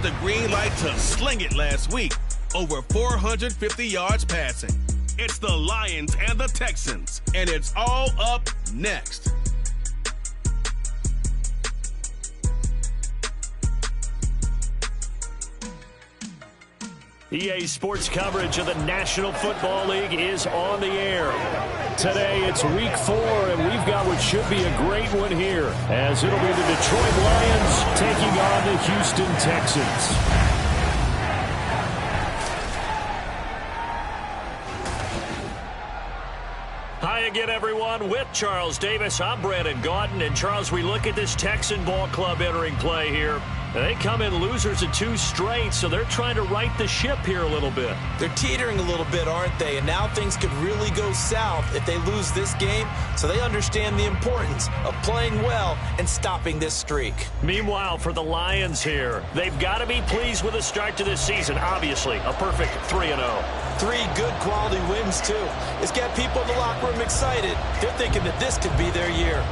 the green light to sling it last week. Over 450 yards passing. It's the Lions and the Texans, and it's all up next. EA Sports coverage of the National Football League is on the air. Today it's week 4, and we've got what should be a great one here, as it'll be the Detroit Lions taking on the Houston Texans. Hi again, everyone. With Charles Davis, I'm Brandon Gaudin. And, Charles, we look at this Texan ball club entering play here. They come in losers of 2 straight, so they're trying to right the ship here a little bit. They're teetering a little bit, aren't they? And now things could really go south if they lose this game, so they understand the importance of playing well and stopping this streak. Meanwhile, for the Lions here, they've got to be pleased with the start to this season. Obviously, a perfect 3-0. 3 good quality wins, too. It's got people in the locker room excited. They're thinking that this could be their year.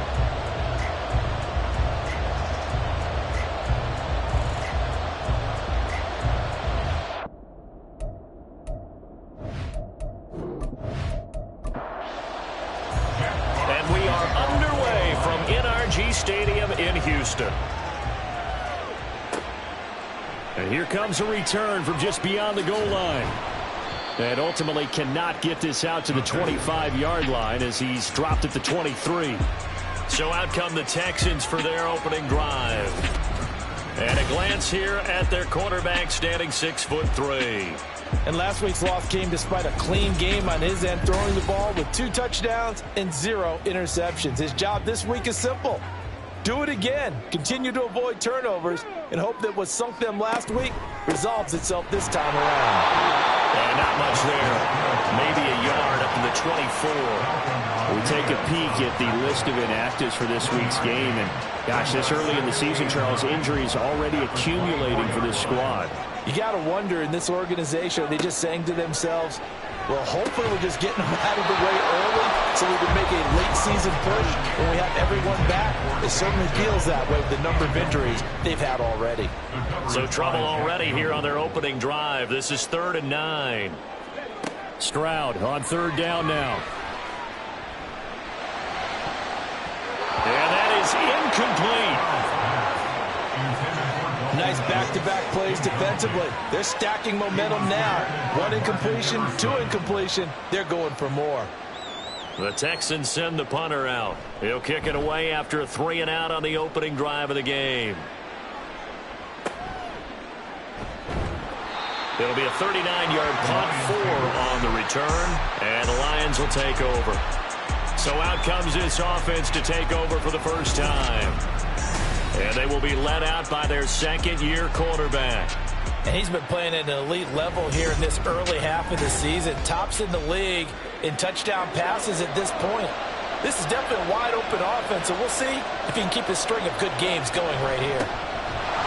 And we are underway from NRG Stadium in Houston. And here comes a return from just beyond the goal line. And ultimately cannot get this out to the 25-yard line as he's dropped at the 23. So out come the Texans for their opening drive. And a glance here at their quarterback standing 6'3". And last week's loss came despite a clean game on his end, throwing the ball with 2 touchdowns and 0 interceptions. His job this week is simple. Do it again. Continue to avoid turnovers and hope that what sunk them last week resolves itself this time around. And not much there. Maybe a yard up to the 24. We take a peek at the list of inactives for this week's game. And, gosh, this early in the season, Charles, injuries already accumulating for this squad. You got to wonder in this organization, are they just saying to themselves, well, hopefully we're just getting them out of the way early so we can make a late season push when we have everyone back. It certainly feels that way with the number of injuries they've had already. So trouble already here on their opening drive. This is 3rd and 9. Stroud on 3rd down now. And that is incomplete. Nice back-to-back plays defensively. They're stacking momentum now. 1 incompletion, 2 incompletion. They're going for more. The Texans send the punter out. He'll kick it away after a 3-and-out on the opening drive of the game. It'll be a 39-yard punt, 4 on the return, and the Lions will take over. So out comes this offense to take over for the first time. And they will be led out by their 2nd-year quarterback. And he's been playing at an elite level here in this early half of the season. Tops in the league in touchdown passes at this point. This is definitely a wide-open offense, and we'll see if he can keep his string of good games going right here.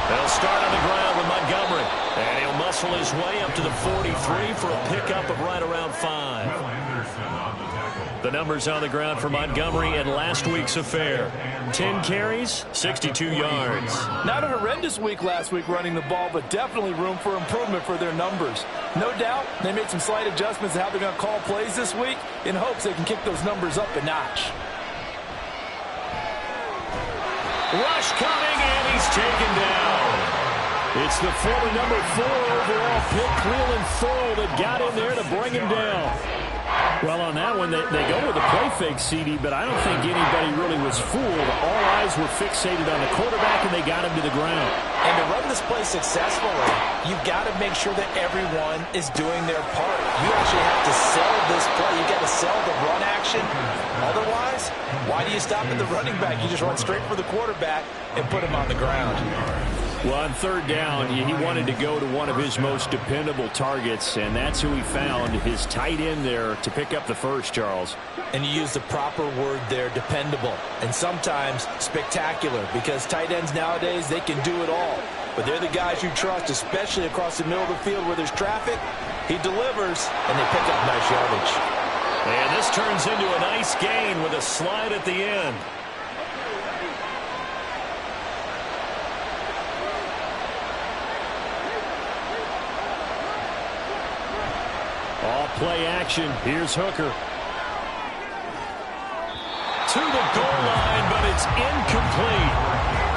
They'll start on the ground with Montgomery. And he'll muscle his way up to the 43 for a pickup of right around 5. The numbers on the ground for Montgomery in last week's affair. 10 carries, 62 yards. Not a horrendous week last week running the ball, but definitely room for improvement for their numbers. No doubt they made some slight adjustments to how they're going to call plays this week in hopes they can kick those numbers up a notch. Rush coming, and he's taken down. It's the former number 4 overall pick, Cleveland Thorl, that got in there to bring him down. Well, on that one, they go with a play fake, CD, but I don't think anybody really was fooled. All eyes were fixated on the quarterback, and they got him to the ground. And to run this play successfully, you've got to make sure that everyone is doing their part. You actually have to sell this play. You've got to sell the run action. Otherwise, why do you stop at the running back? You just run straight for the quarterback and put him on the ground. Well, on 3rd down, he wanted to go to one of his most dependable targets, and that's who he found, his tight end there, to pick up the first, Charles. And you use the proper word there, dependable, and sometimes spectacular, because tight ends nowadays, they can do it all. But they're the guys you trust, especially across the middle of the field where there's traffic. He delivers, and they pick up nice yardage. And this turns into a nice gain with a slide at the end. All play action. Here's Hooker. To the goal line, but it's incomplete.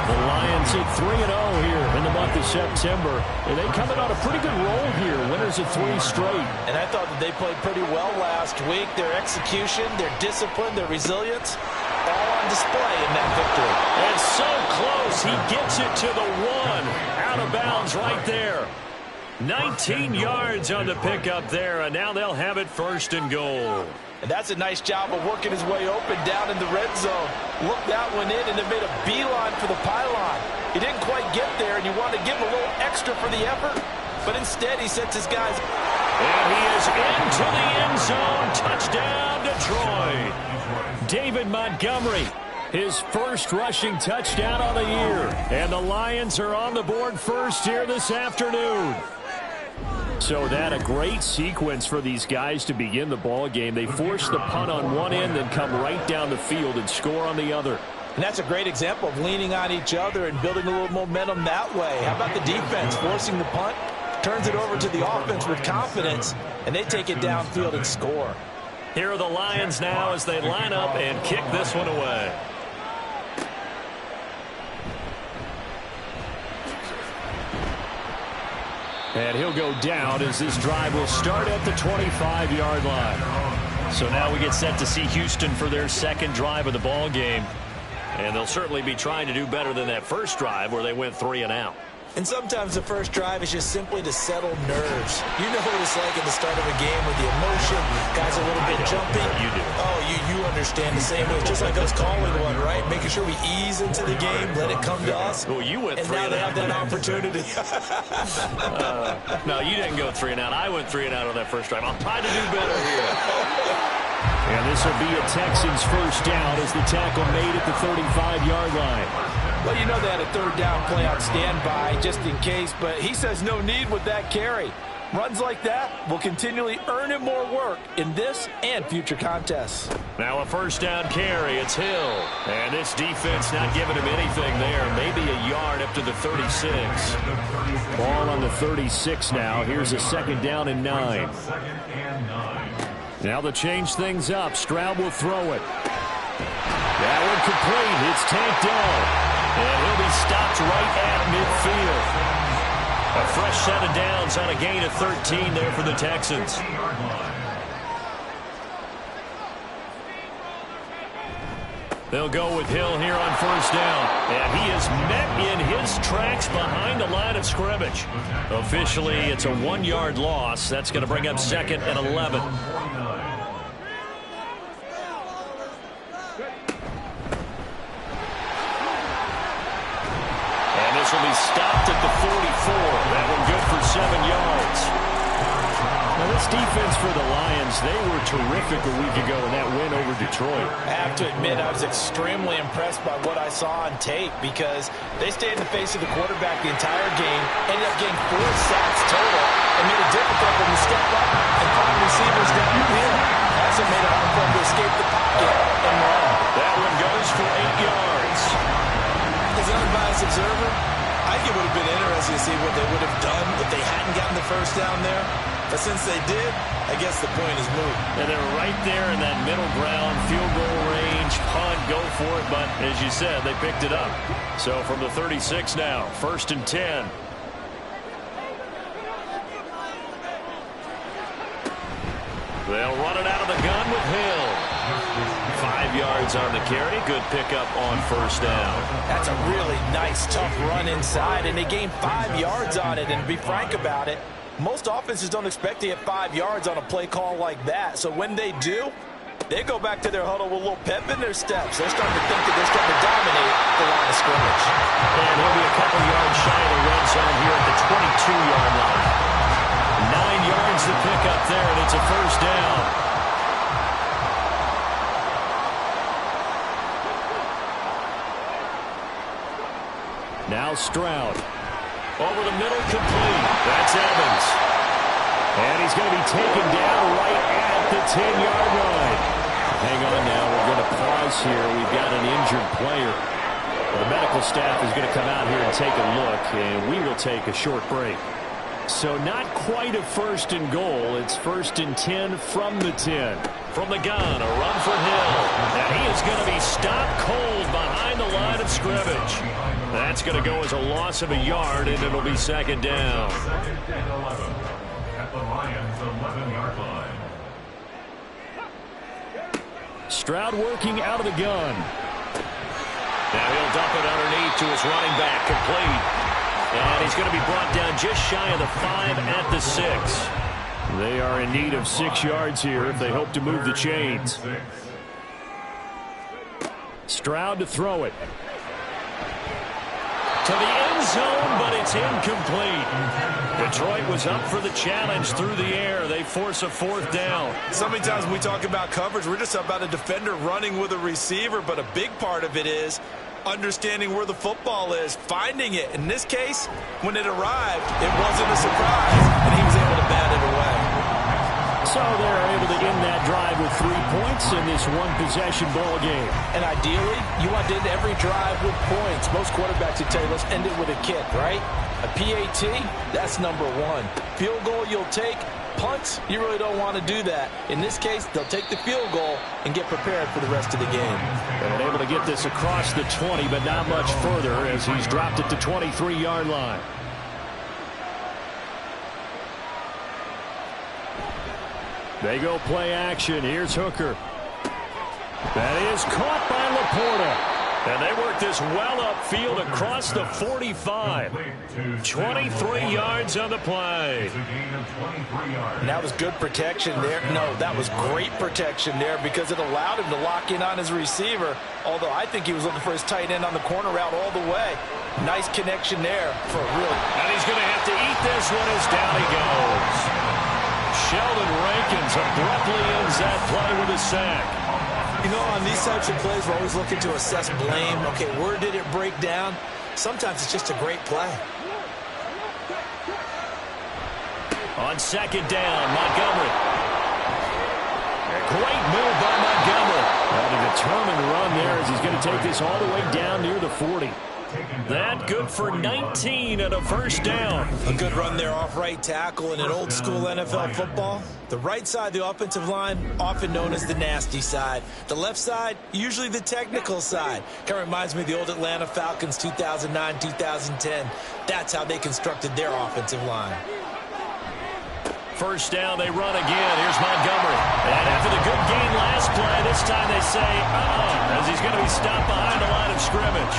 The Lions at 3-0 here in the month of September. And they come in on a pretty good roll here. Winners of 3 straight. And I thought that they played pretty well last week. Their execution, their discipline, their resilience, all on display in that victory. And so close. He gets it to the 1. Out of bounds right there. 19 yards on the pickup there, and now they'll have it 1st and goal. And that's a nice job of working his way open down in the red zone. Looked that one in and then made a beeline for the pylon. He didn't quite get there, and you want to give him a little extra for the effort, but instead he sets his guys. And he is into the end zone. Touchdown, Detroit. David Montgomery, his first rushing touchdown on the year. And the Lions are on the board first here this afternoon. So that a great sequence for these guys to begin the ball game. They force the punt on one end, then come right down the field and score on the other. And that's a great example of leaning on each other and building a little momentum that way. How about the defense forcing the punt, turns it over to the offense with confidence, and they take it downfield and score. Here are the Lions now as they line up and kick this one away. And he'll go down as this drive will start at the 25-yard line. So now we get set to see Houston for their second drive of the ball game. And they'll certainly be trying to do better than that first drive where they went 3 and out. And sometimes the first drive is just simply to settle nerves. You know what it's like at the start of a game with the emotion, guys a little bit jumpy. You do. Oh, you understand the same way. It's just like us calling one, right? Making sure we ease into the game, let it come to us. Well, you went 3 and now they have that opportunity. No, you didn't go 3 and out. I went 3 and out on that first drive. I'll try to do better here. And this will be a Texans first down as the tackle made at the 35-yard line. Well, you know they had a third down play on standby just in case, but he says no need with that carry. Runs like that will continually earn him more work in this and future contests. Now a first down carry. It's Hill. And this defense not giving him anything there. Maybe a yard up to the 36. Ball on the 36 now. Here's a 2nd down and 9. Now to change things up. Stroud will throw it. That one complete. It's tanked down. And he'll be stopped right at midfield. A fresh set of downs on a gain of 13 there for the Texans. They'll go with Hill here on first down. And he is met in his tracks behind the line of scrimmage. Officially, it's a 1-yard loss. That's going to bring up 2nd and 11. Will be stopped at the 44. That one good for 7 yards. Now this defense for the Lions, they were terrific a week ago in that win over Detroit. I have to admit I was extremely impressed by what I saw on tape because they stayed in the face of the quarterback the entire game, ended up getting 4 sacks total, and made it difficult for them to step up and find receivers downfield. Also made it hard for them to escape the pocket and run. That one goes for 8 yards. As an unbiased observer, I think it would have been interesting to see what they would have done if they hadn't gotten the first down there. But since they did, I guess the point is moot. And they're right there in that middle ground, field goal range, punt, go for it. But as you said, they picked it up. So from the 36 now, 1st and 10. They'll run it out of the gun with Hill. 5 yards on the carry. Good pickup on first down. That's a really nice, tough run inside, and they gained 5 yards on it. And to be frank about it, most offenses don't expect to get 5 yards on a play call like that. So when they do, they go back to their huddle with a little pep in their steps. They're starting to think that they're starting to dominate the line of scrimmage. And he'll be a couple yards shy of the red zone here at the 22-yard line. 9 yards to pick up there, and it's a first down. Now Stroud. Over the middle, complete. That's Evans. And he's going to be taken down right at the 10-yard line. Hang on now. We're going to pause here. We've got an injured player. The medical staff is going to come out here and take a look, and we will take a short break. So not quite a first and goal. It's 1st and 10 from the 10. From the gun, a run for Hill. And he is going to be stopped cold behind the line of scrimmage. That's going to go as a loss of a yard, and it'll be 2nd down. Second and 11 at the Lions' 11-yard line. Stroud working out of the gun. Now he'll dump it underneath to his running back, complete. And he's going to be brought down just shy of the 5 at the 6. They are in need of 6 yards here if they hope to move the chains. Stroud to throw it. To the end zone, but it's incomplete. Detroit was up for the challenge through the air. They force a 4th down. So many times when we talk about coverage, we're just about a defender running with a receiver, but a big part of it is understanding where the football is, finding it. In this case, when it arrived, it wasn't a surprise, and he was able to bat it away. So they're able to end that drive with 3 points in this one-possession ball game. And ideally, you want to end every drive with points. Most quarterbacks would tell you, let's end it with a kick, right? A PAT, that's number 1. Field goal you'll take. Punts, you really don't want to do that. In this case, they'll take the field goal and get prepared for the rest of the game. And able to get this across the 20, but not much further as he's dropped it to 23-yard line. They go play action. Here's Hooker. That is caught by Laporta. And they work this well upfield across the 45. 23 yards on the play. And that was good protection there. No, that was great protection there because it allowed him to lock in on his receiver. Although I think he was looking for his tight end on the corner route all the way. Nice connection there for really. And he's going to have to eat this one as down he goes. Sheldon Rankins abruptly ends that play with a sack. You know, on these types of plays, we're always looking to assess blame. Okay, where did it break down? Sometimes it's just a great play. On 2nd down, Montgomery. A great move by Montgomery. And a determined run there as he's going to take this all the way down near the 40. That good for 19 and a 1st down. A good run there off right tackle in an old school NFL football. The right side of the offensive line, often known as the nasty side. The left side, usually the technical side. Kind of reminds me of the old Atlanta Falcons 2009, 2010. That's how they constructed their offensive line. 1st down, they run again. Here's Montgomery. And after the good gain last play, this time they say, as he's going to be stopped behind the line of scrimmage.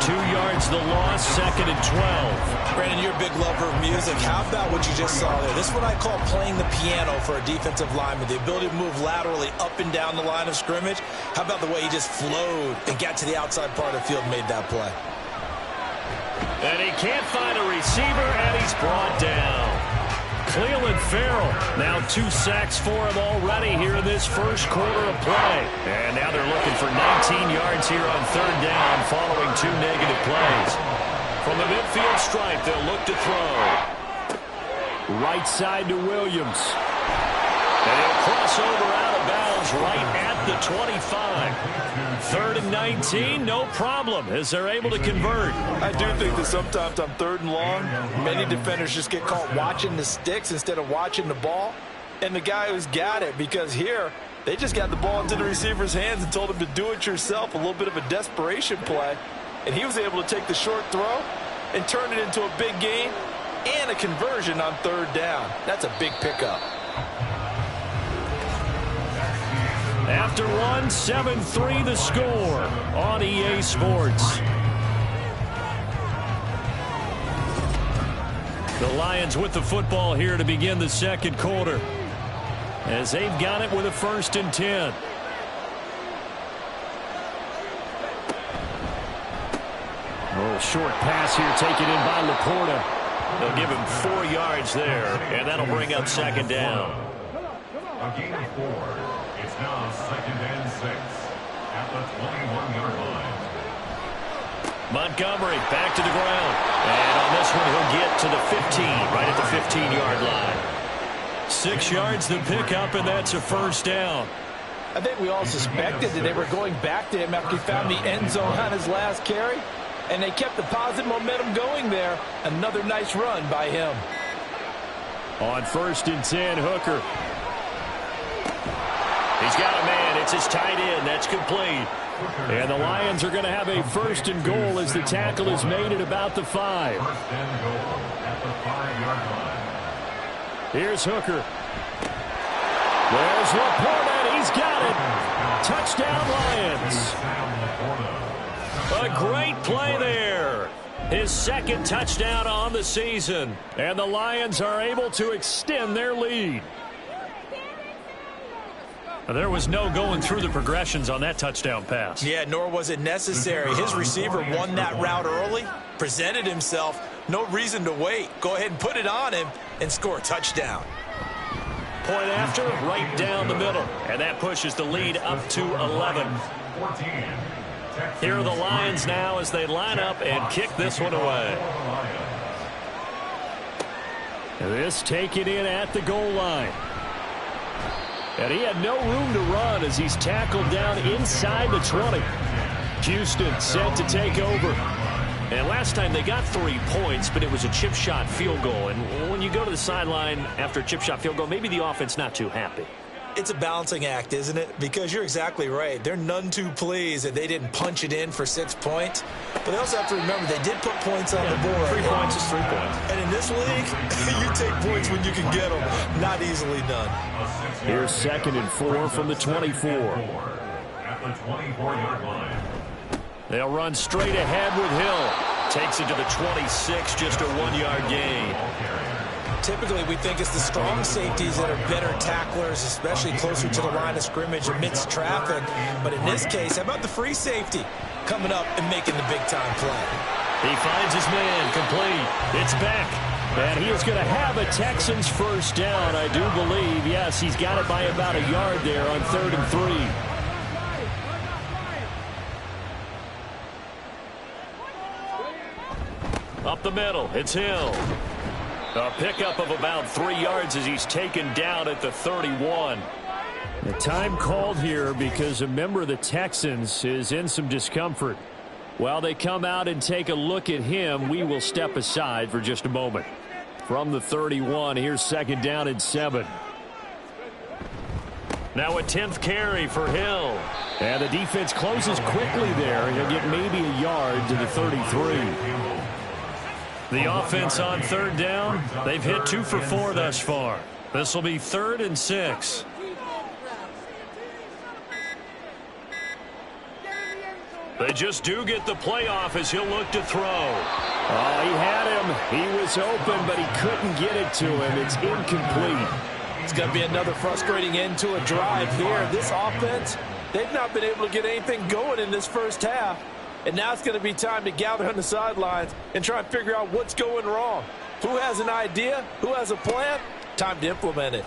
2 yards the loss, 2nd and 12. Brandon, you're a big lover of music. How about what you just saw there? This is what I call playing the piano for a defensive lineman. The ability to move laterally up and down the line of scrimmage. How about the way he just flowed and got to the outside part of the field and made that play? And he can't find a receiver, and he's brought down. Clelin Ferrell, now 2 sacks for him already here in this 1st quarter of play. And now they're looking for 19 yards here on 3rd down following 2 negative plays. From the midfield stripe, they'll look to throw. Right side to Williams. And he'll cross over out of bounds right at the 25. 3rd and 19, no problem, as they're able to convert. I do think that sometimes on 3rd and long, many defenders just get caught watching the sticks instead of watching the ball. And the guy who's got it, because here, they just got the ball into the receiver's hands and told him to do it yourself, a little bit of a desperation play. And he was able to take the short throw and turn it into a big gain and a conversion on 3rd down. That's a big pickup. After one, 7-3 the score on EA Sports. The Lions with the football here to begin the 2nd quarter, as they've got it with a 1st and 10. A little short pass here taken in by Laporta. They'll give him 4 yards there, and that'll bring up 2nd down. A gain of 4. It's now 2nd and 6 at the 21-yard line. Montgomery back to the ground. And on this one, he'll get to the 15, right at the 15-yard line. 6 yards the pickup, and that's a 1st down. I think we all suspected that they were going back to him after he found the end zone on his last carry. And they kept the positive momentum going there. Another nice run by him. On 1st and 10, Hooker. He's got a man. It's his tight end. That's complete. And the Lions are going to have a 1st and goal as the tackle is made at about the 5. 1st and goal at the 5-yard line. Here's Hooker. There's Laporta. He's got it. Touchdown, Lions. A great play there. His 2nd touchdown on the season. And the Lions are able to extend their lead. There was no going through the progressions on that touchdown pass. Yeah, nor was it necessary. His receiver won that route early, presented himself. No reason to wait. Go ahead and put it on him and score a touchdown. Point after, right down the middle. And that pushes the lead up to 11. Here are the Lions now as they line up and kick this one away. This taken in at the goal line. And he had no room to run as he's tackled down inside the 20. Houston set to take over. And last time they got 3 points, but it was a chip shot field goal. And when you go to the sideline after a chip shot field goal, maybe the offense not too happy. It's a balancing act, isn't it? Because you're exactly right. They're none too pleased that they didn't punch it in for 6 points. But they also have to remember they did put points on the board. 3 points is 3 points. And in this league, you take points when you can get them. Not easily done. Here's 2nd and 4 from the 24. At the 24-yard line. They'll run straight ahead with Hill. Takes it to the 26, just a 1-yard gain. Typically, we think it's the strong safeties that are better tacklers, especially closer to the line of scrimmage amidst traffic. But in this case, how about the free safety coming up and making the big-time play? He finds his man complete. It's Beck. And he is going to have a Texans 1st down, I do believe. Yes, he's got it by about a yard there on 3rd and 3. Up the middle, it's Hill. A pickup of about 3 yards as he's taken down at the 31. The time called here because a member of the Texans is in some discomfort. While they come out and take a look at him, we will step aside for just a moment. From the 31, here's 2nd down and 7. Now a 10th carry for Hill. And the defense closes quickly there. He'll get maybe a yard to the 33. The offense on 3rd down, they've hit 2 for 4 thus far. This will be 3rd and 6. They just do get the playoff as he'll look to throw. Oh, he had him. He was open, but he couldn't get it to him. It's incomplete. It's going to be another frustrating end to a drive here. This offense, they've not been able to get anything going in this first half. And now it's going to be time to gather on the sidelines and try and figure out what's going wrong. Who has an idea? Who has a plan? Time to implement it.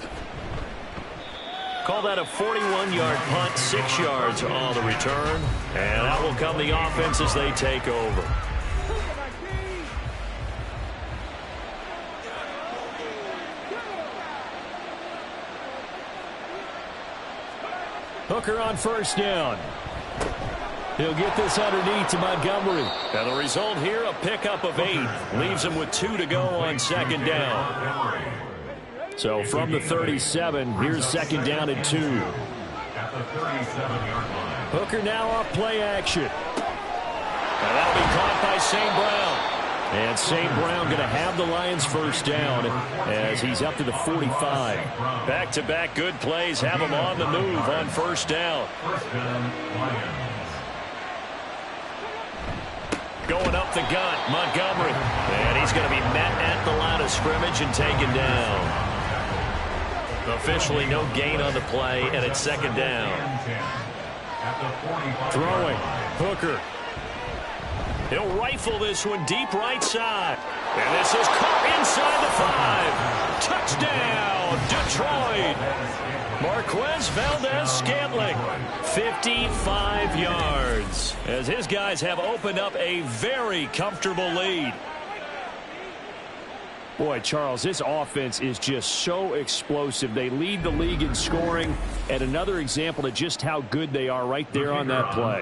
Call that a 41-yard punt, 6 yards on the return. And out will come the offense as they take over. Hooker on 1st down. He'll get this underneath to Montgomery. And the result here, a pickup of 8. Leaves him with 2 to go on 2nd down. So from the 37, here's 2nd down and 2. At the 37-yard line. Hooker now off play action. And that'll be caught by St. Brown. And St. Brown going to have the Lions 1st down as he's up to the 45. Back-to-back good plays have him on the move on 1st down. 1st down, Lions. Going up the gut, Montgomery. And he's going to be met at the line of scrimmage and taken down. Officially no gain on the play, and it's 2nd down. Throwing, Hooker. He'll rifle this one deep right side. And this is caught inside the 5. Touchdown, Detroit. Marquez Valdez-Scantling, 55 yards, as his guys have opened up a very comfortable lead. Boy, Charles, this offense is just so explosive. They lead the league in scoring, and another example of just how good they are right there on that play.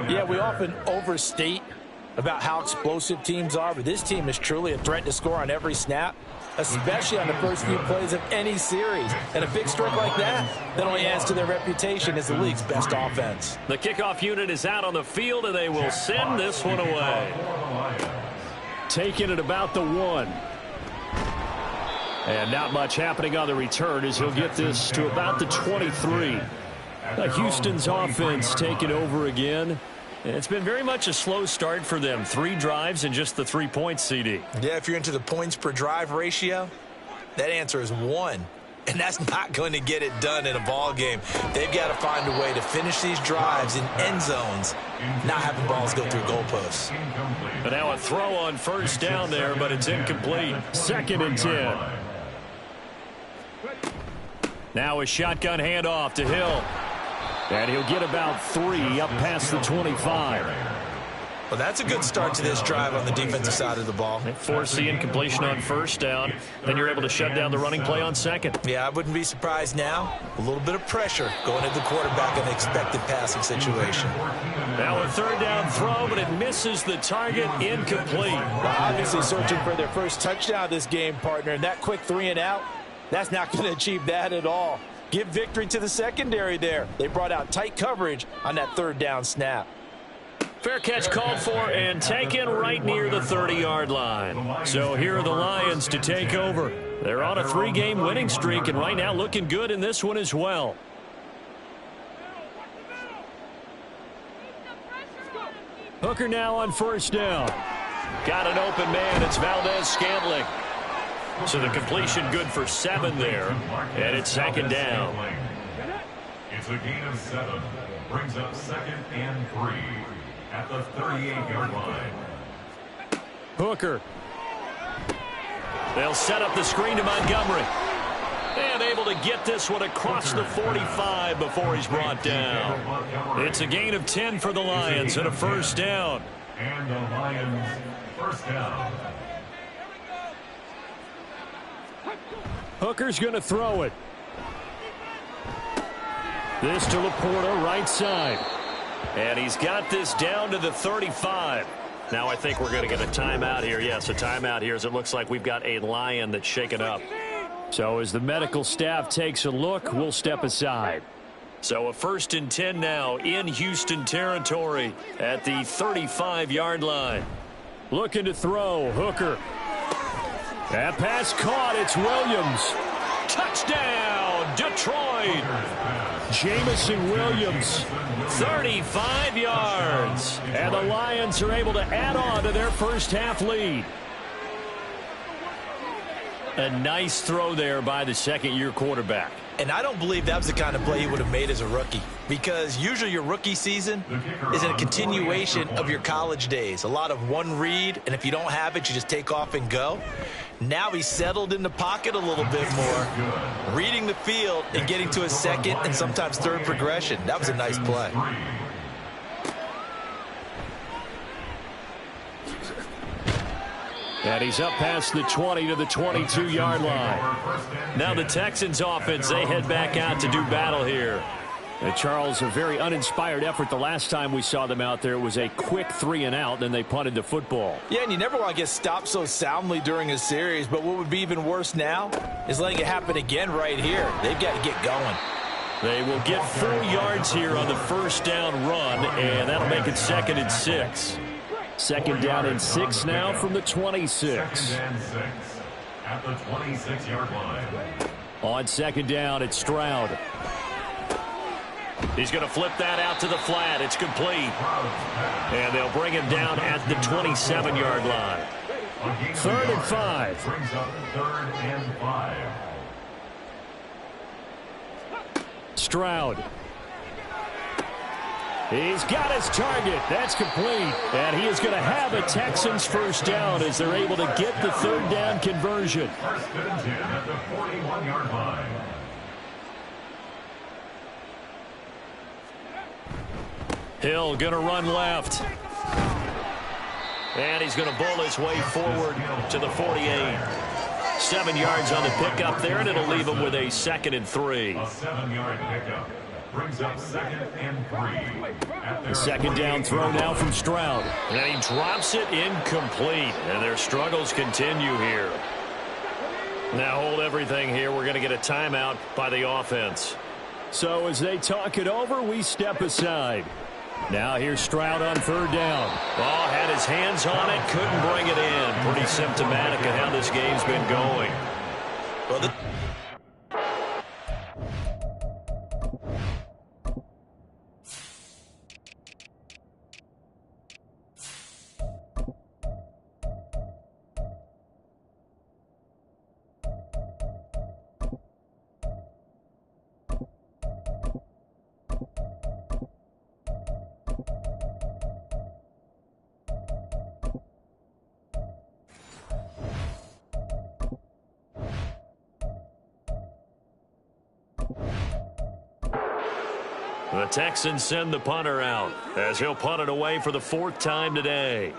Yeah, we often overstate about how explosive teams are, but this team is truly a threat to score on every snap. especially on the first few plays of any series. And a big strike like that only adds to their reputation as the league's best offense. The kickoff unit is out on the field, and they will send this one away. Taking it about the 1. And not much happening on the return as he'll get this to about the 23. Houston's offense taking over again. It's been very much a slow start for them. 3 drives and just the 3 points, CD. Yeah, if you're into the points per drive ratio, that answer is 1. And that's not going to get it done in a ball game. They've got to find a way to finish these drives in end zones, not having balls go through goalposts. But now a throw on first down there, but it's incomplete. 2nd and 10. Now a shotgun handoff to Hill. And he'll get about 3 up past the 25. Well, that's a good start to this drive on the defensive side of the ball. They force the incompletion on first down. Then you're able to shut down the running play on 2nd. Yeah, I wouldn't be surprised now. A little bit of pressure going at the quarterback in an expected passing situation. Now a 3rd down throw, but it misses the target. Incomplete. Well, obviously searching for their first touchdown this game, partner. And that quick 3 and out, that's not going to achieve that at all. Give victory to the secondary there. They brought out tight coverage on that 3rd down snap. Fair catch called for and taken right near the 30-yard line. So here are the Lions to take over. They're on a 3-game winning streak and right now looking good in this one as well. Hooker now on first down. Got an open man. It's Valdez-Scantling. So the completion good for 7 there. And it's 2nd down. It's a gain of 7. Brings up 2nd and 3 at the 38-yard line. Hooker. They'll set up the screen to Montgomery. And able to get this one across the 45 before he's brought down. It's a gain of 10 for the Lions and a first down. And the Lions first down. Hooker's going to throw it. This to Laporta, right side. And he's got this down to the 35. Now I think we're going to get a timeout here. Yes, a timeout here as it looks like we've got a Lion that's shaken up. So as the medical staff takes a look, we'll step aside. So a 1st and 10 now in Houston territory at the 35-yard line. Looking to throw, Hooker. That pass caught. It's Williams. Touchdown, Detroit. Jameson Williams, 35 yards. And the Lions are able to add on to their first half lead. A nice throw there by the 2nd-year quarterback. And I don't believe that was the kind of play he would have made as a rookie, because usually your rookie season is a continuation of your college days. A lot of one read, and if you don't have it, you just take off and go. Now he's settled in the pocket a little bit more, reading the field and getting to his 2nd and sometimes 3rd progression. That was a nice play. And he's up past the 20 to the 22-yard line. Now the Texans offense, they head back out to do battle here. And Charles, a very uninspired effort the last time we saw them out there. It was a quick 3 and out, then they punted the football. Yeah, and you never want to get stopped so soundly during a series, but what would be even worse now is letting it happen again right here. They've got to get going. They will get 4 yards here on the first down run, and that'll make it 2nd and 6. 2nd down and 6 now from the 26. 2nd and 6 at the 26-yard line. On 2nd down, it's Stroud. He's going to flip that out to the flat. It's complete. And they'll bring him down at the 27-yard line. 3rd and 5. Brings up 3rd and 5. Stroud. He's got his target. That's complete. And he is going to have a Texans first down as they're able to get the 3rd down conversion. 1st and 10 at the 41-yard line. Hill going to run left. And he's going to bull his way forward to the 48. 7 yards on the pickup there, and it'll leave him with a 2nd and 3. A 7-yard pickup brings up 2nd and 3. The 2nd down throw now from Stroud. And he drops it incomplete. And their struggles continue here. Now hold everything here. We're going to get a timeout by the offense. So as they talk it over, we step aside. Now here's Stroud on third down. Oh, had his hands on it, couldn't bring it in. Pretty symptomatic of how this game's been going. Well, The Texans send the punter out as he'll punt it away for the 4th time today.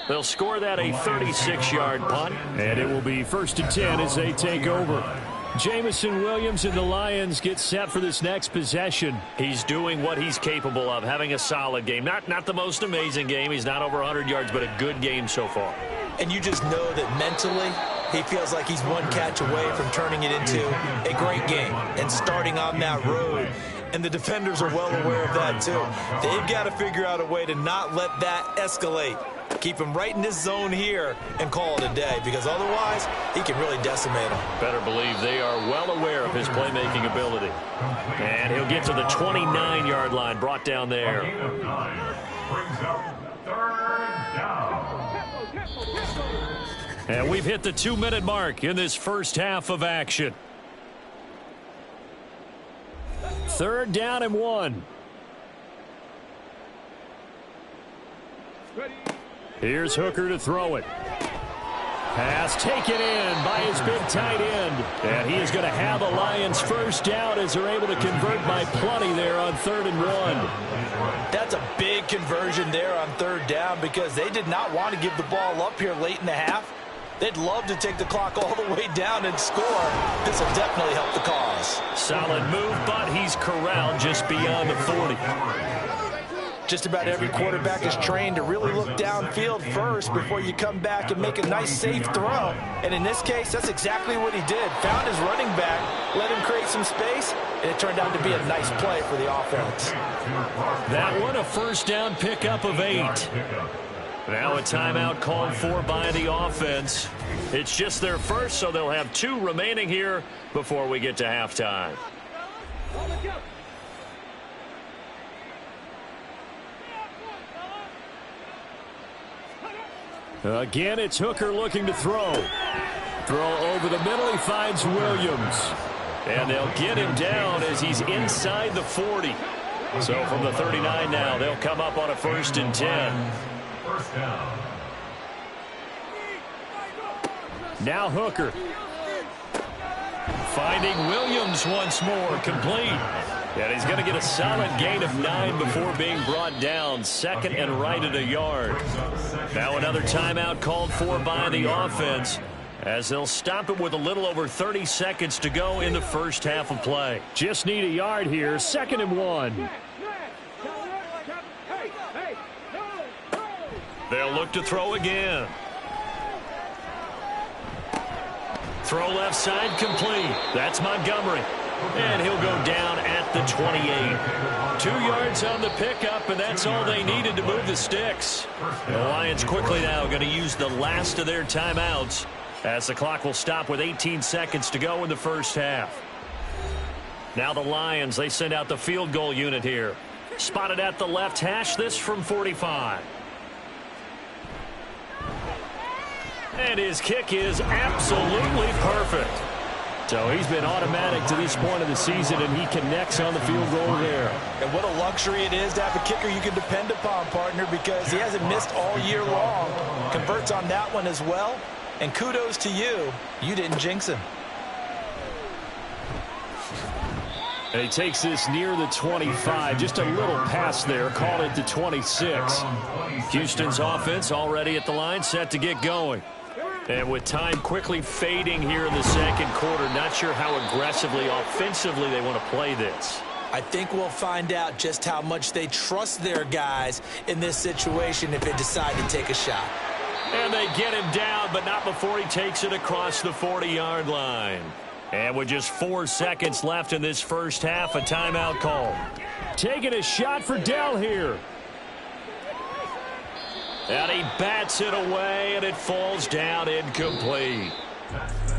They'll score that a 36-yard punt. And it will be 1st and 10 as they take over. Jameson Williams and the Lions get set for this next possession. He's doing what he's capable of, having a solid game. Not the most amazing game. He's not over 100 yards, but a good game so far. and you just know that mentally he feels like he's one catch away from turning it into a great game and starting on that road. And the defenders are well aware of that too. They've got to figure out a way to not let that escalate. Keep him right in this zone here and call it a day, because otherwise he can really decimate them. Better believe they are well aware of his playmaking ability. And he'll get to the 29-yard line, brought down there. Brings up third down. And we've hit the 2-minute mark in this first half of action. 3rd down and 1. Here's Hooker to throw it. Pass taken in by his big tight end. And he is going to have a Lions first down as they're able to convert by plenty there on 3rd and 1. That's a big conversion there on 3rd down, because they did not want to give the ball up here late in the half. They'd love to take the clock all the way down and score. This will definitely help the cause. Solid move, but he's corralled just beyond the 40. Just about every quarterback is trained to really look downfield first before you come back and make a nice, safe throw. And in this case, that's exactly what he did. Found his running back, let him create some space, and it turned out to be a nice play for the offense. That one, a first down pickup of 8. Now a timeout called for by the offense. It's just their first, so they'll have 2 remaining here before we get to halftime. Again, it's Hooker looking to throw. Throw over the middle. He finds Williams. And they'll get him down as he's inside the 40. So from the 39 now, they'll come up on a 1st and 10. First down. Now Hooker. Finding Williams once more, complete. And he's going to get a solid gain of 9 before being brought down. 2nd and right at a yard. Now another timeout called for by the offense, as they'll stop it with a little over 30 seconds to go in the first half of play. Just need a yard here. 2nd and 1. They'll look to throw again. Throw left side, complete. That's Montgomery. And he'll go down at the 28. 2 yards on the pickup, and that's all they needed to move the sticks. The Lions quickly now going to use the last of their timeouts, as the clock will stop with 18 seconds to go in the first half. Now the Lions, they send out the field goal unit here. Spotted at the left hash, this from 45. And his kick is absolutely perfect. So he's been automatic to this point of the season, and he connects on the field goal there. And what a luxury it is to have a kicker you can depend upon, partner, because he hasn't missed all year long. Converts on that one as well. And kudos to you. You didn't jinx him. And he takes this near the 25. Just a little pass there. Called it to 26. Houston's offense already at the line, set to get going. And with time quickly fading here in the second quarter, not sure how aggressively, offensively they want to play this. I think we'll find out just how much they trust their guys in this situation if they decide to take a shot. And they get him down, but not before he takes it across the 40-yard line. And with just 4 seconds left in this first half, a timeout call. Taking a shot for Dell here. And he bats it away, and it falls down incomplete.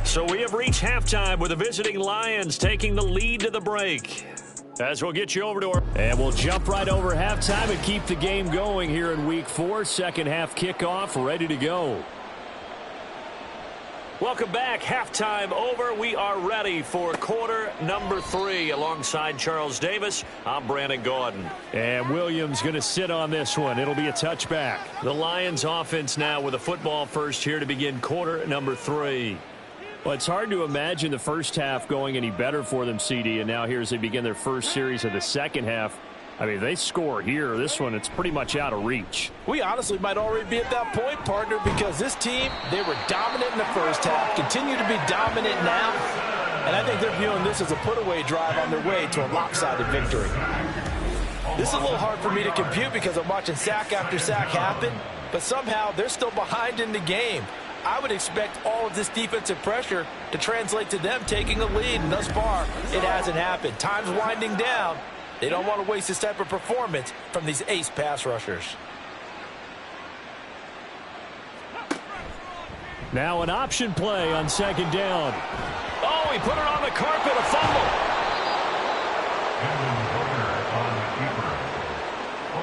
So we have reached halftime with the visiting Lions taking the lead to the break. As we'll get you over to our... And we'll jump right over halftime and keep the game going here in Week 4. Second half kickoff, ready to go. Welcome back. Halftime over. We are ready for quarter number 3. Alongside Charles Davis, I'm Brandon Gaudin. And Williams going to sit on this one. It'll be a touchback. The Lions offense now with a football first here to begin quarter number 3. Well, it's hard to imagine the first half going any better for them, CD. And now here as they begin their first series of the second half. I mean, if they score here, this one, it's pretty much out of reach. We honestly might already be at that point, partner, because this team, they were dominant in the first half, continue to be dominant now, and I think they're viewing this as a put-away drive on their way to a lopsided victory. This is a little hard for me to compute because I'm watching sack after sack happen, but somehow they're still behind in the game. I would expect all of this defensive pressure to translate to them taking a lead, and thus far, it hasn't happened. Time's winding down. They don't want to waste this type of performance from these ace pass rushers. Now an option play on second down. Oh, he put it on the carpet, a fumble.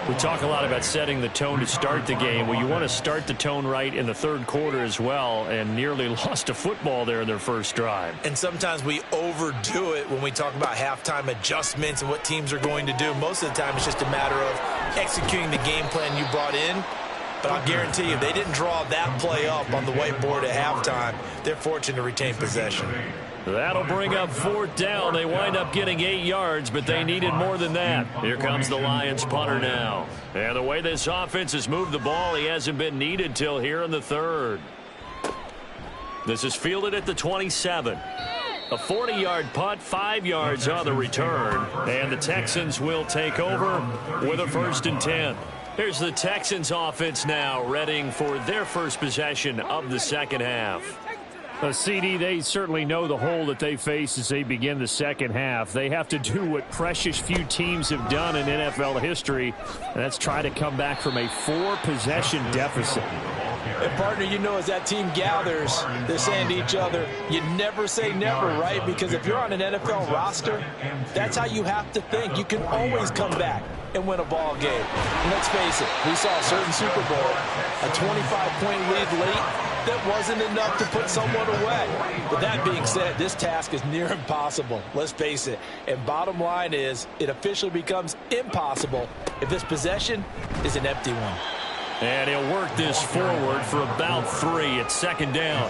We talk a lot about setting the tone to start the game. Well, you want to start the tone right in the third quarter as well, and nearly lost a football there in their first drive. And sometimes we overdo it when we talk about halftime adjustments and what teams are going to do. Most of the time it's just a matter of executing the game plan you brought in. But I'll guarantee you, they didn't draw that play up on the whiteboard at halftime. They're fortunate to retain possession. That'll bring up fourth down. They wind up getting 8 yards, but they needed more than that. Here comes the Lions punter now. And the way this offense has moved the ball, he hasn't been needed till here in the third. This is fielded at the 27. A 40-yard punt, 5 yards on the return. And the Texans will take over with a 1st and 10. Here's the Texans offense now, readying for their first possession of the second half. CD, they certainly know the hole that they face as they begin the second half. They have to do what precious few teams have done in NFL history, and that's try to come back from a 4-possession deficit. And partner, you know, as that team gathers, they're saying to each other, you never say never, right? Because if you're on an NFL roster, that's how you have to think. You can always come back and win a ball game. And let's face it, we saw a certain Super Bowl, a 25-point lead late. That wasn't enough to put someone away. But that being said, this task is near impossible. Let's face it. And bottom line is, it officially becomes impossible if this possession is an empty one. And he'll work this forward for about 3 at second down.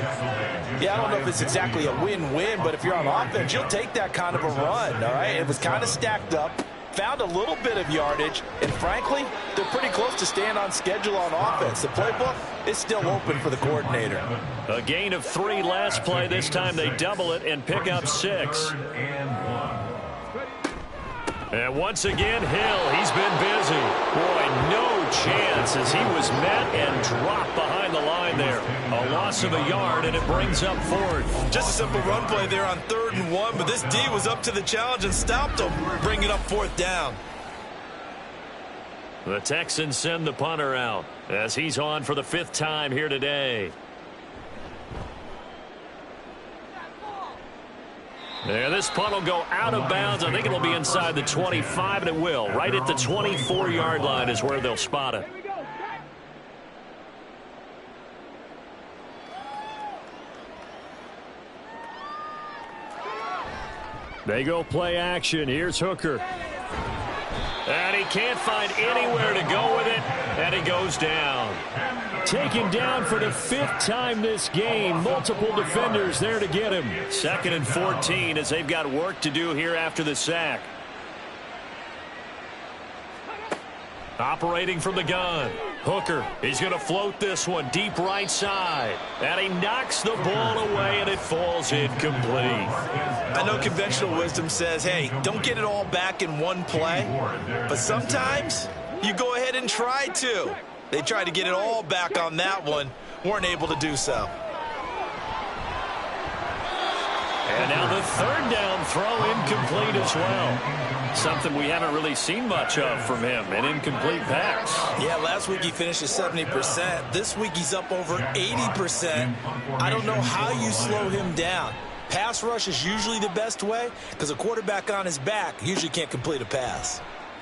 Yeah, I don't know if it's exactly a win-win, but if you're on offense, you'll take that kind of a run, all right? It was kind of stacked up. Found a little bit of yardage, and frankly, they're pretty close to staying on schedule on offense. The playbook is still open for the coordinator. A gain of 3 last play. This time they double it and pick up 6. And once again, Hill, he's been busy. Boy, no chance as he was met and dropped behind the line there. A loss of a yard, and it brings up 4th. Just a simple run play there on 3rd and 1, but this D was up to the challenge and stopped him, bringing up 4th down. The Texans send the punter out as he's on for the 5th time here today. There, this punt will go out of bounds. I think it'll be inside the 25, and it will. Right at the 24-yard line is where they'll spot it. They go play action. Here's Hooker. And he can't find anywhere to go with it, and he goes down. Taken down for the 5th time this game. Multiple defenders there to get him. 2nd and 14 as they've got work to do here after the sack. Operating from the gun. Hooker, he's going to float this one deep right side. And he knocks the ball away, and it falls incomplete. I know conventional wisdom says, hey, don't get it all back in one play. But sometimes you go ahead and try to. They tried to get it all back on that one. Weren't able to do so. And now the third down throw incomplete as well. Something we haven't really seen much of from him, an incomplete pass. Yeah, last week he finished at 70%. This week he's up over 80%. I don't know how you slow him down. Pass rush is usually the best way because a quarterback on his back usually can't complete a pass.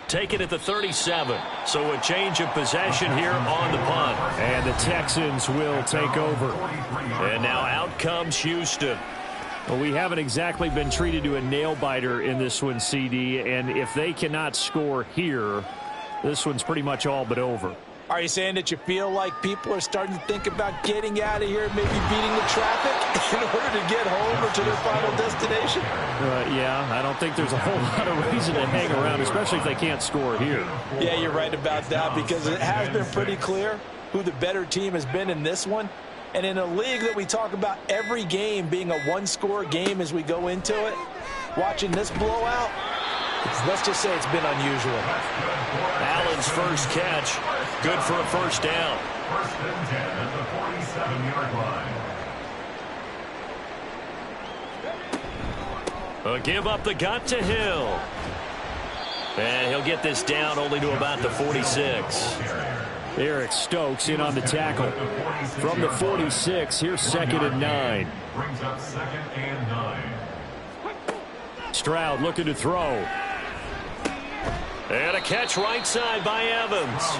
Take it at the 37. So a change of possession here on the punt. And the Texans will take over. And now out comes Houston. Well, we haven't exactly been treated to a nail-biter in this one, CD, and if they cannot score here, this one's pretty much all but over. Are you saying that you feel like people are starting to think about getting out of here, maybe beating the traffic in order to get home or to their final destination? Yeah, I don't think there's a whole lot of reason to hang around, especially if they can't score here. Yeah, you're right about that because it has been pretty clear who the better team has been in this one. And in a league that we talk about every game being a one-score game as we go into it, watching this blowout, let's just say it's been unusual. Allen's first catch, good for a first down. First and 10 at the 47-yard line. A give up the gut to Hill. And he'll get this down only to about the 46. Eric Stokes in on the tackle. From the 46, here's 2nd and 9. Brings up 2nd and 9. Stroud looking to throw. And a catch right side by Evans.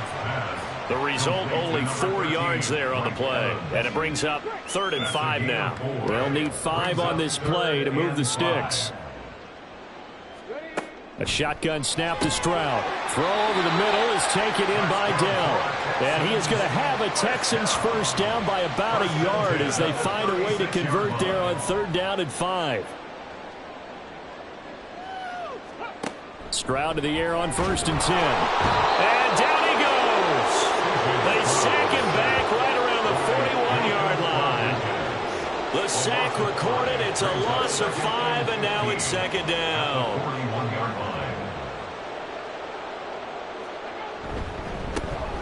The result, only 4 yards there on the play. And it brings up 3rd and 5 now. They'll need 5 on this play to move the sticks. A shotgun snap to Stroud. Throw over the middle is taken in by Dell. And he is going to have a Texans first down by about a yard as they find a way to convert there on 3rd down and 5. Stroud to the air on 1st and 10. And down he goes. They sack him back right around the 41-yard line. The sack recorded. It's a loss of 5, and now it's 2nd down. 41-yard line.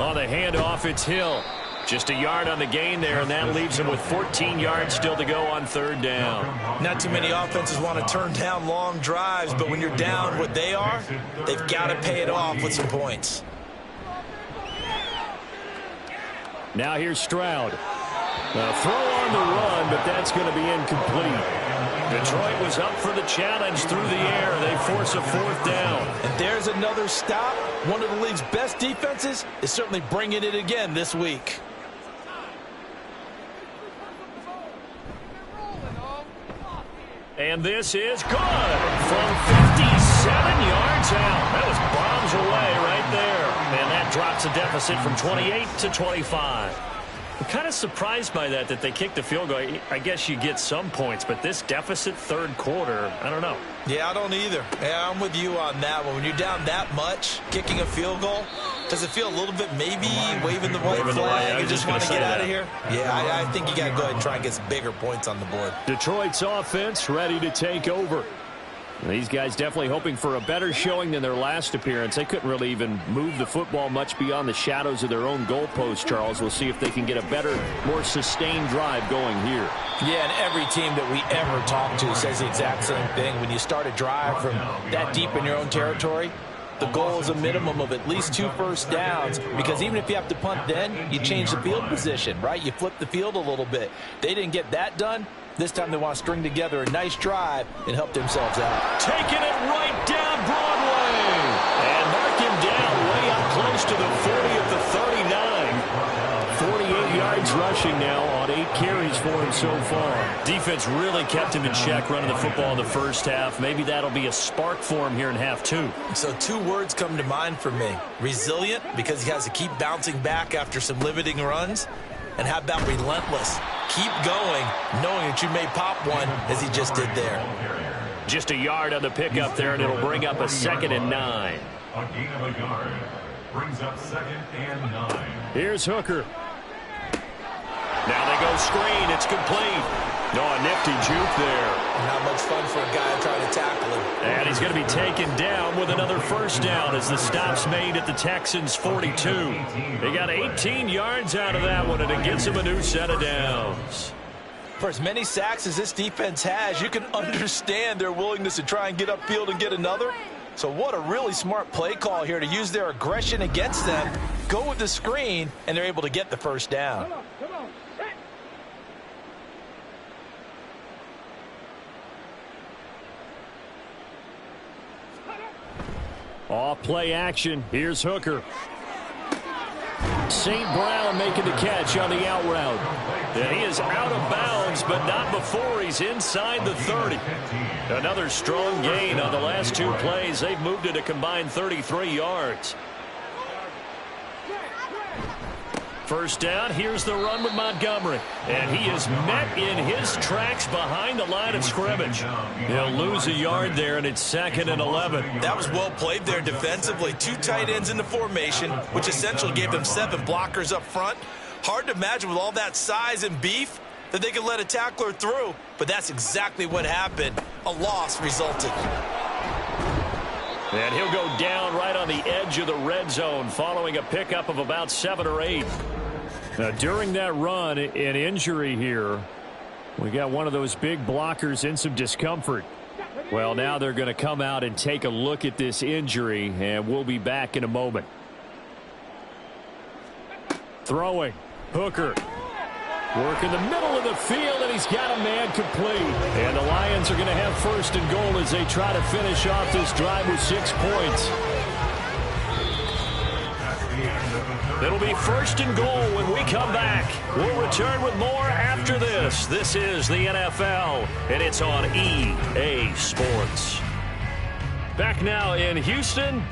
On the handoff, it's Hill. Just a yard on the gain there, and that leaves him with 14 yards still to go on 3rd down. Not too many offenses want to turn down long drives, but when you're down what they are, they've got to pay it off with some points. Now here's Stroud. A throw on the run, but that's going to be incomplete. Detroit was up for the challenge through the air. They force a 4th down. And there's another stop. One of the league's best defenses is certainly bringing it again this week. And this is good from 57 yards out. That was bombs away right there. And that drops a deficit from 28 to 25. I'm kind of surprised by that they kicked the field goal. I guess you get some points, but this deficit 3rd quarter, I don't know. Yeah, I don't either. Yeah, I'm with you on that one. When you're down that much, kicking a field goal, does it feel a little bit maybe waving the white flag? You just want to get out of here? Yeah, I think you got to go ahead and try and get some bigger points on the board. Detroit's offense ready to take over. These guys definitely hoping for a better showing than their last appearance. They couldn't really even move the football much beyond the shadows of their own goalpost, Charles. We'll see if they can get a better, more sustained drive going here. Yeah, and every team that we ever talk to says the exact same thing. When you start a drive from that deep in your own territory, the goal is a minimum of at least 2 first downs, because even if you have to punt then, you change the field position, right? You flip the field a little bit. They didn't get that done. This time they want to string together a nice drive and help themselves out. Taking it right down Broadway. And mark him down way up close to the 40 at the 39. 48 yards rushing now on 8 carries for him so far. Defense really kept him in check running the football in the first half. Maybe that'll be a spark for him here in half 2. So 2 words come to mind for me. Resilient, because he has to keep bouncing back after some limiting runs. And how about relentless? Keep going, knowing that you may pop one, as he just did there. Just a yard on the pickup there, and it'll bring up a 2nd and 9. A gain of a yard. brings up 2nd and 9. Here's Hooker. Now they go screen. It's complete. No, a nifty juke there. Not much fun for a guy trying to tackle him. And he's going to be taken down with another first down as the stop's made at the Texans' 42. They got 18 yards out of that one, and it gets him a new set of downs. For as many sacks as this defense has, you can understand their willingness to try and get upfield and get another. So what a really smart play call here to use their aggression against them, go with the screen, and they're able to get the first down. Off play action. Here's Hooker. St. Brown making the catch on the out route. And he is out of bounds, but not before he's inside the 30. Another strong gain on the last 2 plays. They've moved it a combined 33 yards. First down, here's the run with Montgomery. And he is met in his tracks behind the line of scrimmage. He'll lose a yard there, and it's 2nd and 11. That was well played there defensively. 2 tight ends in the formation, which essentially gave them 7 blockers up front. Hard to imagine with all that size and beef that they could let a tackler through, but that's exactly what happened. A loss resulted. And he'll go down right on the edge of the red zone following a pickup of about 7 or 8. Now, during that run, an injury here. We got one of those big blockers in some discomfort. Well, now they're going to come out and take a look at this injury, and we'll be back in a moment. Throwing. Hooker. Work in the middle of the field, and he's got a man complete. And the Lions are going to have 1st and goal as they try to finish off this drive with 6 points. It'll be 1st and goal when we come back. We'll return with more after this. This is the NFL, and it's on EA Sports. Back now in Houston.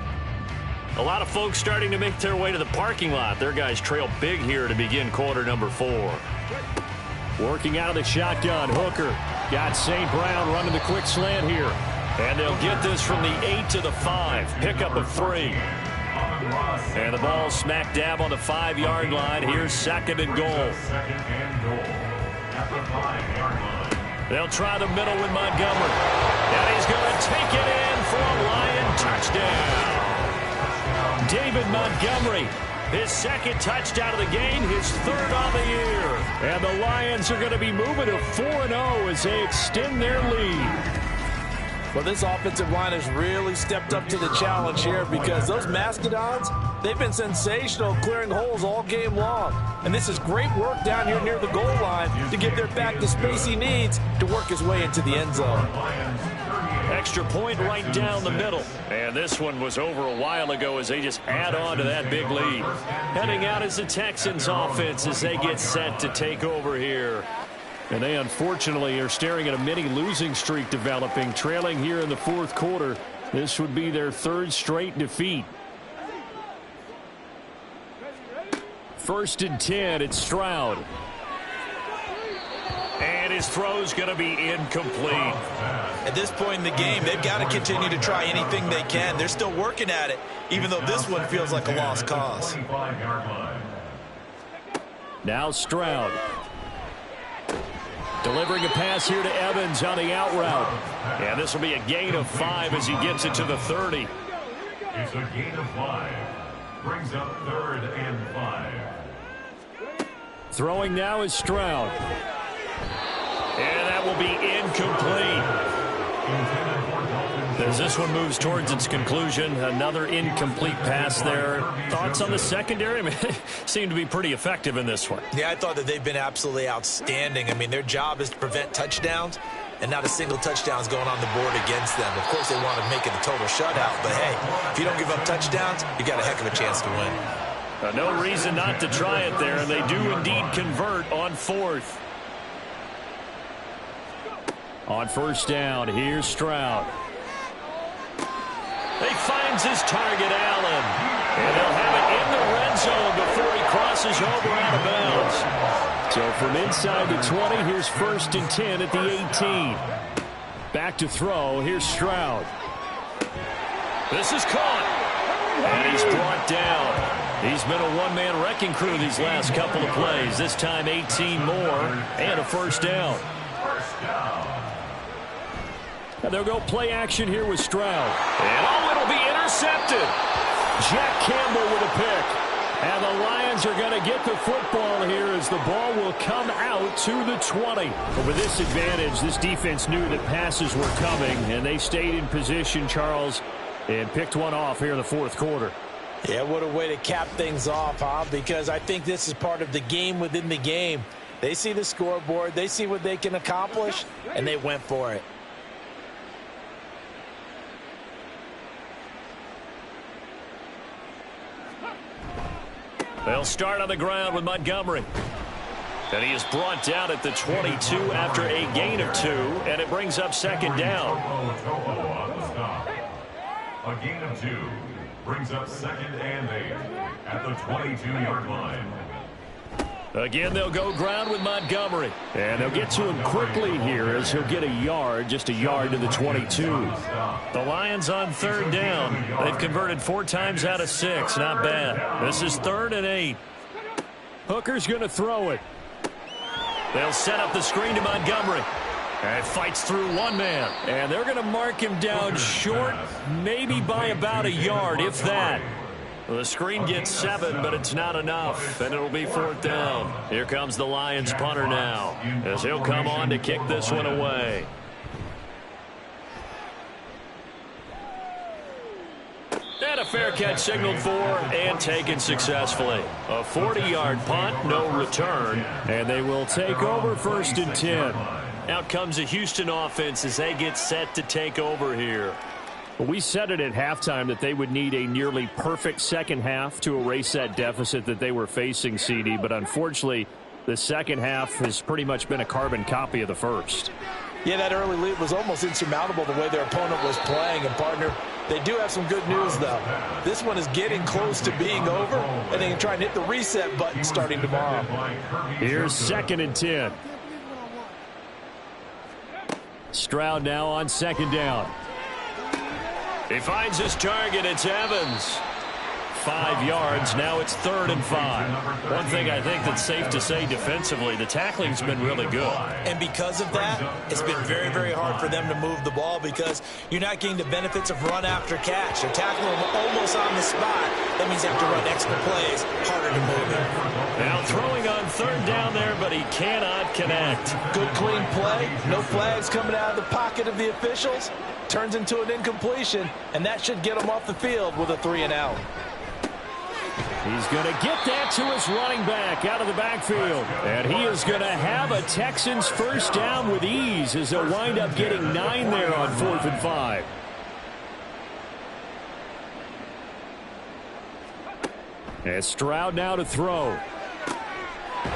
A lot of folks starting to make their way to the parking lot. Their guys trail big here to begin quarter number 4. Working out of the shotgun, Hooker. Got St. Brown running the quick slant here. And they'll get this from the 8 to the 5. Pickup of 3. And the ball smack dab on the 5-yard line. Here's 2nd and goal. They'll try the middle with Montgomery. And he's going to take it in for a Lion touchdown. David Montgomery, his 2nd touchdown of the game, his 3rd on the year. And the Lions are going to be moving to 4-0 as they extend their lead. Well, this offensive line has really stepped up to the challenge here because those Mastodons, they've been sensational clearing holes all game long. And this is great work down here near the goal line to give their back the space he needs to work his way into the end zone. Extra point right down the middle. And this one was over a while ago as they just add on to that big lead. Heading out is the Texans offense as they get set to take over here. And they unfortunately are staring at a mini losing streak developing, trailing here in the 4th quarter. This would be their 3rd straight defeat. 1st and 10, it's Stroud. And his throw's going to be incomplete. At this point in the game, they've got to continue to try anything they can. They're still working at it, even though this one feels like a lost cause. Now Stroud. Delivering a pass here to Evans on the out route. And this will be a gain of 5 as he gets it to the 30. It's a gain of 5. Brings up 3rd and 5. Throwing now is Stroud. And that will be incomplete. As this one moves towards its conclusion, another incomplete pass there. Thoughts on the secondary? I mean, seem to be pretty effective in this one. Yeah, I thought that they've been absolutely outstanding. I mean, their job is to prevent touchdowns, and not a single touchdown is going on the board against them. Of course, they want to make it a total shutout, but hey, if you don't give up touchdowns, you got a heck of a chance to win. No reason not to try it there, and they do indeed convert on 4th. On 1st down, here's Stroud. He finds his target, Allen. And they'll have it in the red zone before he crosses over out of bounds. So from inside the 20, here's 1st and 10 at the 18. Back to throw, here's Stroud. This is caught. And he's brought down. He's been a one-man wrecking crew these last couple of plays. This time 18 more and a first down. And they'll go play action here with Stroud. And it'll be intercepted. Jack Campbell with a pick. And the Lions are going to get the football here as the ball will come out to the 20. But with this advantage, this defense knew that passes were coming, and they stayed in position, Charles, and picked one off here in the fourth quarter. Yeah, what a way to cap things off, huh? Because I think this is part of the game within the game. They see the scoreboard, they see what they can accomplish, and they went for it. They'll start on the ground with Montgomery. And he is brought down at the 22 after a gain of 2, and it brings up second down. A gain of 2 brings up second and 8 at the 22-yard line. Again, they'll go ground with Montgomery. And they'll get to him quickly here as he'll get a yard, just a yard to the 22. The Lions on third down. They've converted 4 times out of 6. Not bad. This is 3rd and 8. Hooker's going to throw it. They'll set up the screen to Montgomery. And fights through one man. And they're going to mark him down short, maybe by about a yard, if that. Well, the screen gets 7, but it's not enough, and it'll be 4th down. Here comes the Lions punter now, as he'll come on to kick this one away. And a fair catch signaled for and taken successfully. A 40-yard punt, no return, and they will take over 1st and 10. Out comes the Houston offense as they get set to take over here. Well, we said it at halftime that they would need a nearly perfect second half to erase that deficit that they were facing, CD. But unfortunately, the second half has pretty much been a carbon copy of the first. Yeah, that early lead was almost insurmountable the way their opponent was playing. And, partner, they do have some good news, though. This one is getting close to being over, and they can try and hit the reset button starting tomorrow. Here's 2nd and 10. Stroud now on 2nd down. He finds his target. It's Evans. 5 yards. Now it's 3rd and 5. One thing I think that's safe to say defensively, the tackling's been really good. And because of that, it's been very, very hard for them to move the ball because you're not getting the benefits of run after catch. They're tackling them almost on the spot. That means they have to run extra plays, harder to move it. Now throwing on 3rd down there, but he cannot connect. Good clean play. No flags coming out of the pocket of the officials. Turns into an incompletion, and that should get him off the field with a 3-and-out. He's going to get that to his running back out of the backfield. And he is going to have a Texans first down with ease as they'll wind up getting 9 there on 4th and 5. And Stroud now to throw.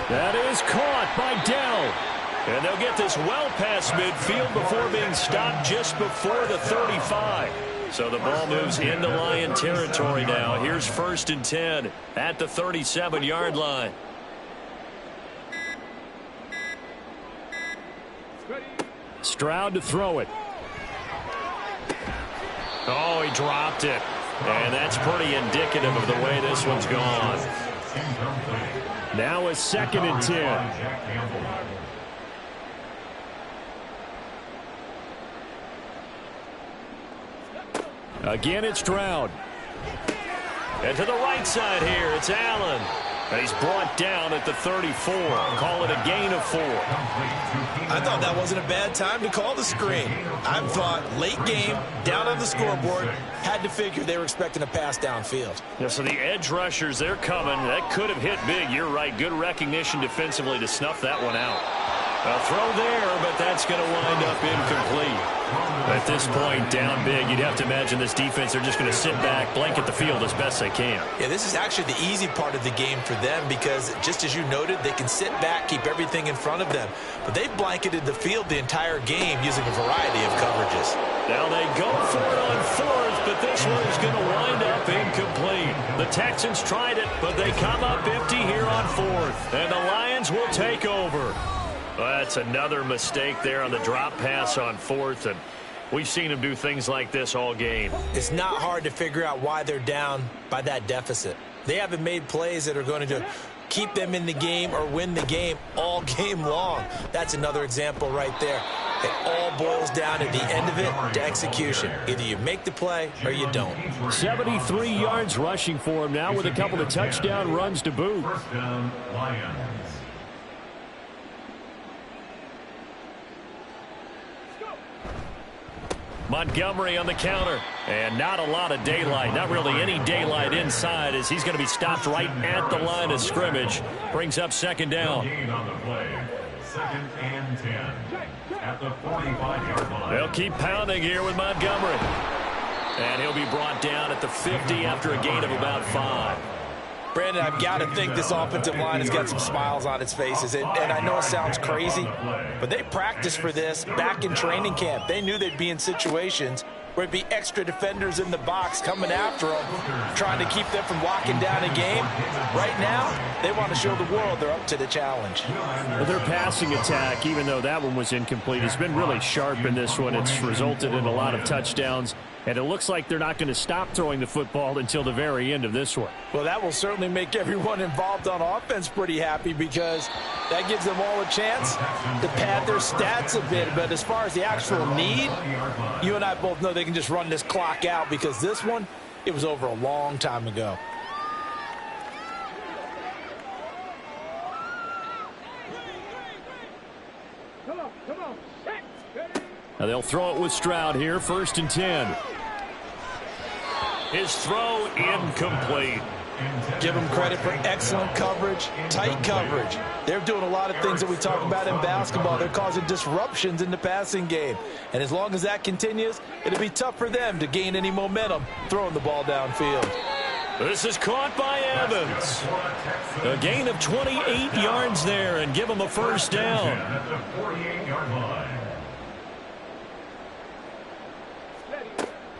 That is caught by Dell. And they'll get this well past midfield before being stopped just before the 35. So the ball moves into Lion territory now. Here's 1st and 10 at the 37-yard line. Stroud to throw it. Oh, he dropped it. And that's pretty indicative of the way this one's gone. Now a 2nd and 10. Again, it's Stroud. And to the right side here, it's Allen. And he's brought down at the 34. Call it a gain of 4. I thought that wasn't a bad time to call the screen. I thought late game, down on the scoreboard, had to figure they were expecting a pass downfield. Yeah, so the edge rushers, they're coming. That could have hit big. You're right. Good recognition defensively to snuff that one out. A throw there, but that's going to wind up incomplete. At this point, down big, you'd have to imagine this defense, they're just going to sit back, blanket the field as best they can. Yeah, this is actually the easy part of the game for them because, just as you noted, they can sit back, keep everything in front of them. But they've blanketed the field the entire game using a variety of coverages. Now they go for it on 4th, but this one is going to wind up incomplete. The Texans tried it, but they come up empty here on 4th. And the Lions will take over. Well, that's another mistake there on the drop pass on 4th, and We've seen him do things like this all game. It's not hard to figure out why they're down by that deficit. They haven't made plays that are going to keep them in the game or win the game all game long. That's another example right there. It all boils down at the end of it to execution. Either you make the play or you don't. 73 yards rushing for him now with a couple of touchdown runs to boot. First down, Lions. Montgomery on the counter. And not a lot of daylight. Not really any daylight inside as he's going to be stopped right at the line of scrimmage. Brings up second down. Gain on the play. Second and 10. At the 45-yard line. They'll keep pounding here with Montgomery. And he'll be brought down at the 50 after a gain of about 5. Brandon, I've got to think this offensive line has got some smiles on its faces. And I know it sounds crazy, but they practiced for this back in training camp. They knew they'd be in situations where it'd be extra defenders in the box coming after them, trying to keep them from locking down a game. Right now, they want to show the world they're up to the challenge. Well, their passing attack, even though that one was incomplete, has been really sharp in this one. It's resulted in a lot of touchdowns, and it looks like they're not going to stop throwing the football until the very end of this one. Well, that will certainly make everyone involved on offense pretty happy because that gives them all a chance to pad their stats a bit. But as far as the actual need, you and I both know they can just run this clock out because this one, it was over a long time ago. Now they'll throw it with Stroud here, 1st and 10. His throw incomplete. Give them credit for excellent coverage, tight coverage. They're doing a lot of things that we talk about in basketball. They're causing disruptions in the passing game. And as long as that continues, it'll be tough for them to gain any momentum throwing the ball downfield. This is caught by Evans. A gain of 28 yards there and give him a first down. At the 48-yard line.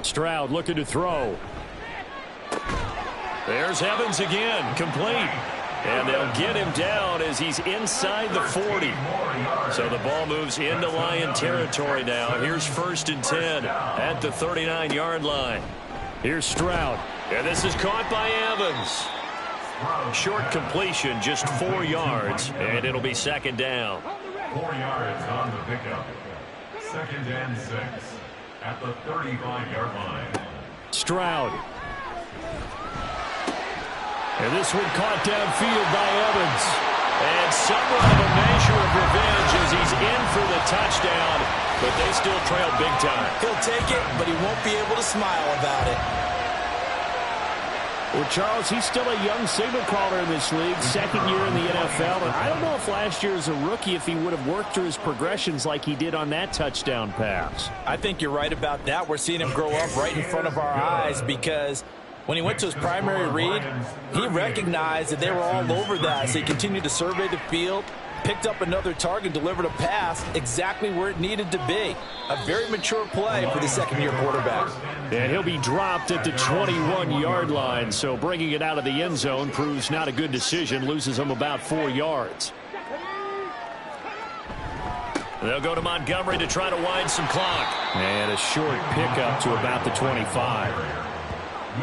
Stroud looking to throw. There's Evans again, complete. And they'll get him down as he's inside the 40. So the ball moves into Lion territory now. Here's 1st and 10 at the 39-yard line. Here's Stroud. And this is caught by Evans. Short completion, just 4 yards, and it'll be second down. 4 yards on the pickup. 2nd and 6 at the 35-yard line. Stroud. And this one caught downfield by Evans. And somewhat of a measure of revenge as he's in for the touchdown, but they still trail big time. He'll take it, but he won't be able to smile about it. Well, Charles, he's still a young signal caller in this league, 2nd year in the NFL. And I don't know if last year as a rookie, if he would have worked through his progressions like he did on that touchdown pass. I think you're right about that. We're seeing him grow up right in front of our eyes because when he went to his primary read, he recognized that they were all over that. So he continued to survey the field, picked up another target, delivered a pass exactly where it needed to be. A very mature play for the 2nd-year quarterback. And he'll be dropped at the 21-yard line, so bringing it out of the end zone proves not a good decision, loses him about 4 yards. They'll go to Montgomery to try to wind some clock. And a short pickup to about the 25.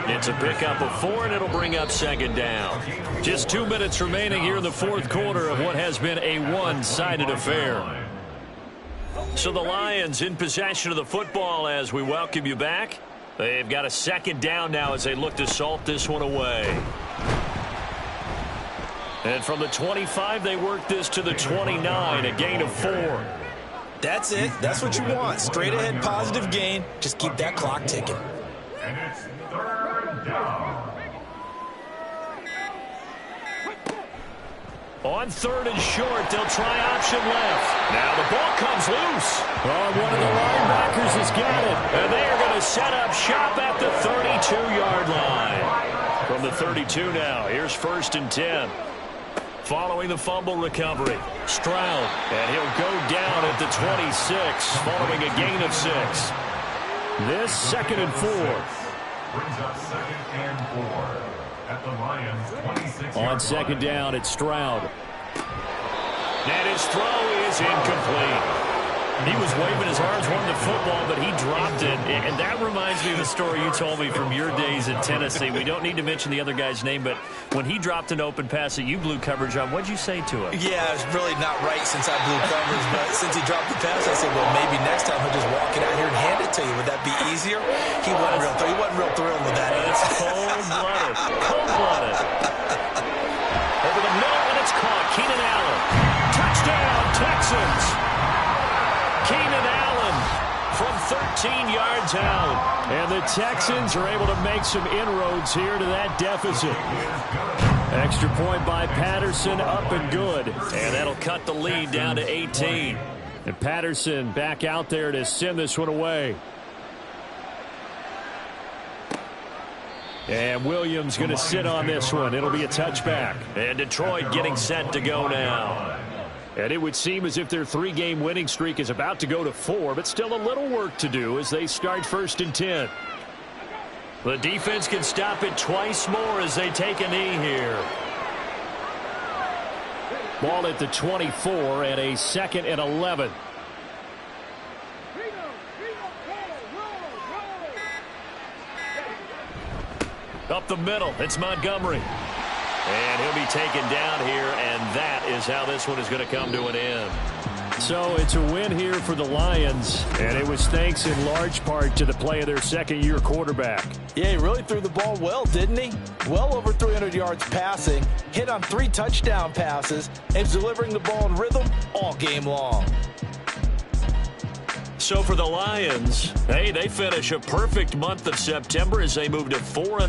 It's a pickup of 4, and it'll bring up second down. Just 2 minutes remaining here in the 4th quarter of what has been a one-sided affair. So the Lions in possession of the football as we welcome you back. They've got a 2nd down now as they look to salt this one away. And from the 25, they work this to the 29, a gain of 4. That's it. That's what you want. Straight ahead positive gain. Just keep that clock ticking. And it's 3rd down. On 3rd and short, they'll try option left. Now the ball comes loose. Oh, one of the linebackers has got it. And they are going to set up shop at the 32-yard line. From the 32 now, here's 1st and 10. Following the fumble recovery, Stroud. And he'll go down at the 26, following a gain of 6. This 2nd and 4. Brings up 2nd and 4 at the Lions' 26. On 2nd down, it's Stroud. And his throw is incomplete. He was waving his arms, wanting the football, but he dropped it. And that reminds me of the story you told me from your days in Tennessee. We don't need to mention the other guy's name, but when he dropped an open pass that you blew coverage on, what'd you say to him? Yeah, it's really not right since I blew coverage, but since he dropped the pass, I said, well, maybe next time he'll just walk it out here and hand it to you. Would that be easier? He wasn't real thrilled with that. That's cold-blooded. Cold-blooded. Over the middle, and it's caught. Keenan Allen. Touchdown, Texans. Keenan Allen from 13 yards out. And the Texans are able to make some inroads here to that deficit. Extra point by Patterson, up and good. And that'll cut the lead down to 18. And Patterson back out there to send this one away. And Williams going to sit on this one. It'll be a touchback. And Detroit getting set to go now. And it would seem as if their 3-game winning streak is about to go to 4, but still a little work to do as they start 1st and 10. The defense can stop it twice more as they take a knee here. Ball at the 24 and a 2nd and 11. Up the middle, it's Montgomery. And he'll be taken down here, and that is how this one is going to come to an end. So it's a win here for the Lions, and it was thanks in large part to the play of their second-year quarterback. Yeah, he really threw the ball well, didn't he? Well over 300 yards passing, hit on 3 touchdown passes, and delivering the ball in rhythm all game long. So for the Lions, hey, they finish a perfect month of September as they move to 4-0.